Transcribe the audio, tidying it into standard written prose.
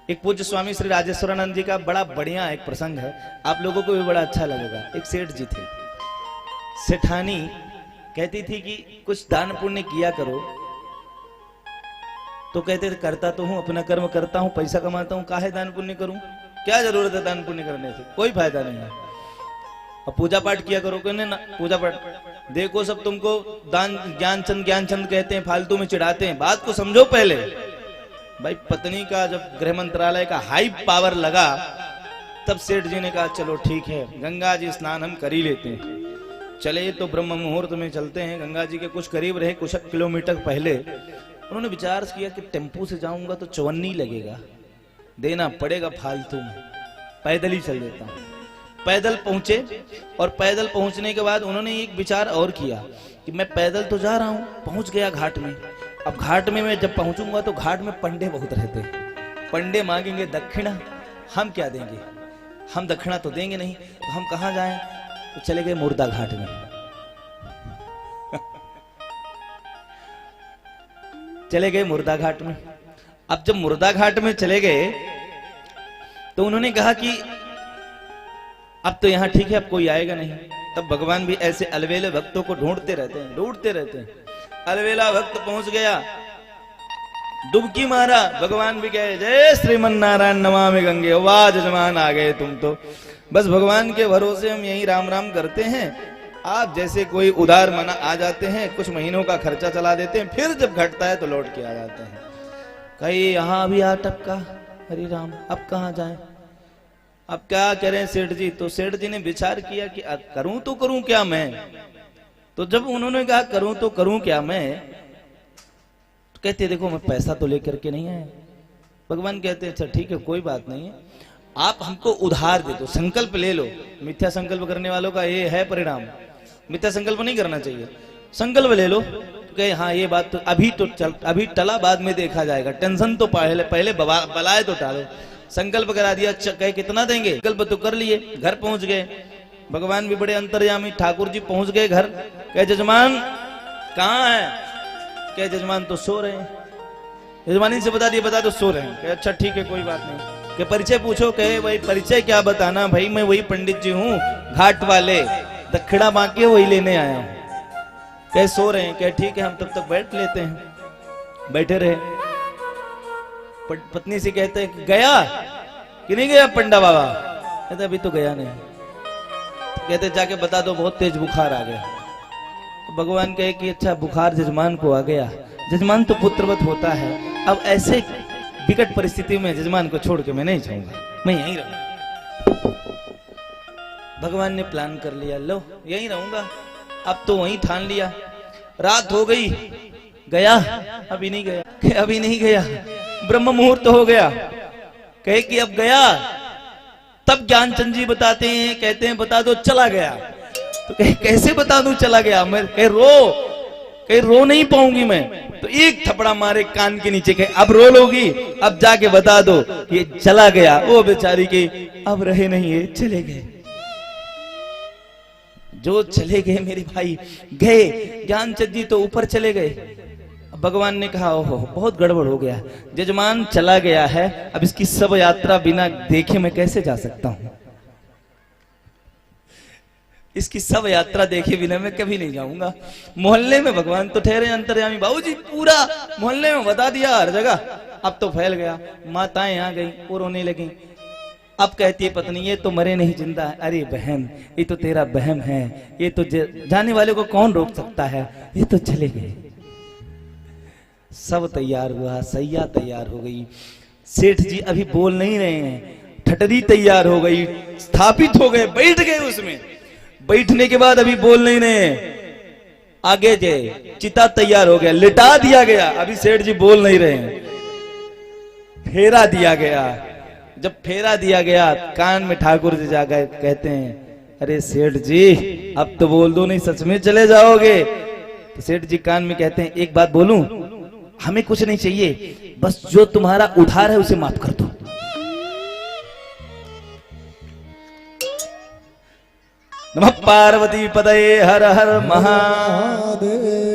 एक पूज्य स्वामी श्री राजेश्वरानंद जी का बड़ा बढ़िया एक प्रसंग है, आप लोगों को भी बड़ा अच्छा लगेगा। एक सेठ जी थे, सेठानी कहती थी कि कुछ दान पुण्य किया करो, तो कहते थे करता तो हूं, अपना कर्म करता हूं, पैसा कमाता हूं, काहे दान पुण्य करूं, क्या जरूरत है दान पुण्य करने से, कोई फायदा नहीं है। और पूजा पाठ किया करो, कहने ना पूजा पाठ देखो सब तुमको दान ज्ञानचंद कहते हैं, फालतू में चिढ़ाते हैं, बात को समझो पहले। भाई पत्नी का जब गृह मंत्रालय का हाई पावर लगा, तब सेठ जी ने कहा चलो ठीक है गंगा जी स्नान हम कर ही लेते हैं। चले तो ब्रह्म मुहूर्त में चलते हैं, गंगा जी के कुछ करीब रहे, कुछ किलोमीटर पहले उन्होंने विचार किया कि टेम्पू से जाऊंगा तो 54 लगेगा, देना पड़ेगा फालतू में, पैदल ही चल देता हूं। पैदल पहुंचे, और पैदल पहुंचने के बाद उन्होंने एक विचार और किया कि मैं पैदल तो जा रहा हूं, पहुंच गया घाट में। अब घाट में मैं जब पहुंचूंगा तो घाट में पंडे बहुत रहते हैं, पंडे मांगेंगे दक्षिणा, हम क्या देंगे, हम दक्षिणा तो देंगे नहीं, तो हम कहां जाएं, तो चले गए मुर्दा घाट में। चले गए मुर्दा घाट में। अब जब मुर्दा घाट में चले गए तो उन्होंने कहा कि अब तो यहां ठीक है, अब कोई आएगा नहीं। तब भगवान भी ऐसे अलवेले भक्तों को ढूंढते रहते हैं, ढूंढते रहते हैं। अलवेला भक्त पहुंच गया, डुबकी मारा, भगवान भी कहे जय श्रीमन नारायण नमामि गंगे, वाह जजमान आ गए तुम तो, बस भगवान के भरोसे हम यही राम राम करते हैं, आप जैसे कोई उधार मना आ जाते हैं, कुछ महीनों का खर्चा चला देते हैं, फिर जब घटता है तो लौट के आ जाते हैं। कहीं यहां भी आ टपका, हरि राम अब कहां जाए, अब क्या करें सेठ जी। तो सेठ जी ने विचार किया कि करूं तो करूं क्या मैं। तो जब उन्होंने कहा करूं तो करूं क्या मैं, तो कहते देखो मैं पैसा तो लेकर के नहीं आया। भगवान कहते अच्छा ठीक है कोई बात नहीं है, आप हमको उधार दे दो, संकल्प ले लो। मिथ्या संकल्प करने वालों का ये है परिणाम, मिथ्या संकल्प नहीं करना चाहिए, संकल्प ले लो। तो कहे हाँ ये बात तो अभी टला, बाद में देखा जाएगा, टेंशन तो पहले बलाए तो टालो। संकल्प करा दिया, कहे कितना देंगे, संकल्प तो कर लिए, घर पहुंच गए। भगवान भी बड़े अंतर्यामी, ठाकुर जी पहुंच गए घर। कहे जजमान कहाँ है, कहे जजमान तो सो रहे हैं। जजमानी से बता दिए, बता दो सो रहे हैं। कहे अच्छा ठीक है कोई बात नहीं। के परिचय पूछो, कहे भाई परिचय क्या बताना, भाई मैं वही पंडित जी हूँ घाट वाले, दक्षिणा बाकी वही लेने आया हूँ। कहे सो रहे हैं, कहे ठीक है हम तब तक बैठ लेते हैं। बैठे रहे, पत्नी से कहते हैं गया कि नहीं गया पंडा बाबा, कहते अभी तो गया नहीं। कहते जाके बता दो बहुत तेज बुखार आ गया। तो भगवान कहे कि अच्छा बुखार जजमान को आ गया, जजमान तो पुत्रवत होता है, अब ऐसे विकट परिस्थिति में जजमान को छोड़ के मैं नहीं जाऊंगा, मैं यहीं रहूंगा। भगवान ने प्लान कर लिया, लो यहीं रहूंगा, अब तो वहीं ठान लिया। रात हो गई, गया अभी नहीं गया, अभी नहीं गया, ब्रह्म मुहूर्त हो गया। कहे कि अब गया, तब ज्ञानचंद जी बताते हैं, कहते हैं बता दो चला गया। तो कहे कैसे बता दूं चला गया, मैं कहे रो नहीं पाऊंगी मैं। तो एक थपड़ा मारे कान के नीचे, कहे अब रो लोगी, अब जाके बता दो ये चला गया। वो बेचारी के अब रहे नहीं है, चले गए। जो चले गए मेरे भाई गए, ज्ञानचंद जी तो ऊपर चले गए। भगवान ने कहा ओहो बहुत गड़बड़ हो गया, जजमान चला गया है, अब इसकी सब यात्रा बिना देखे मैं कैसे जा सकता हूं, इसकी सब यात्रा देखे बिना मैं कभी नहीं जाऊंगा। मोहल्ले में भगवान तो ठहरे अंतर्यामी, बाबूजी पूरा मोहल्ले में बता दिया हर जगह, अब तो फैल गया। माताएं आ गई, वो रोने लगी। अब कहती है पत्नी ये तो मरे नहीं जिंदा है। अरे बहन ये तो तेरा बहम है, ये तो जाने वाले को कौन रोक सकता है, ये तो चले गए। सब तैयार हुआ, सैया तैयार हो गई, सेठ जी अभी बोल नहीं रहे हैं, ठटरी तैयार हो गई, स्थापित हो गए, बैठ गए उसमें। बैठने के बाद अभी बोल नहीं रहे, आगे जे चिता तैयार हो गया, लिटा दिया गया, अभी सेठ जी बोल नहीं रहे हैं। फेरा दिया गया, जब फेरा दिया गया कान में ठाकुर जी जाकर कहते हैं अरे सेठ जी अब तो बोल दो नहीं सच में चले जाओगे। तो सेठ जी कान में कहते हैं एक बात बोलूं, हमें कुछ नहीं चाहिए, बस जो तुम्हारा उधार है उसे माफ कर दो। नमः पार्वती पतये हर हर महादेव।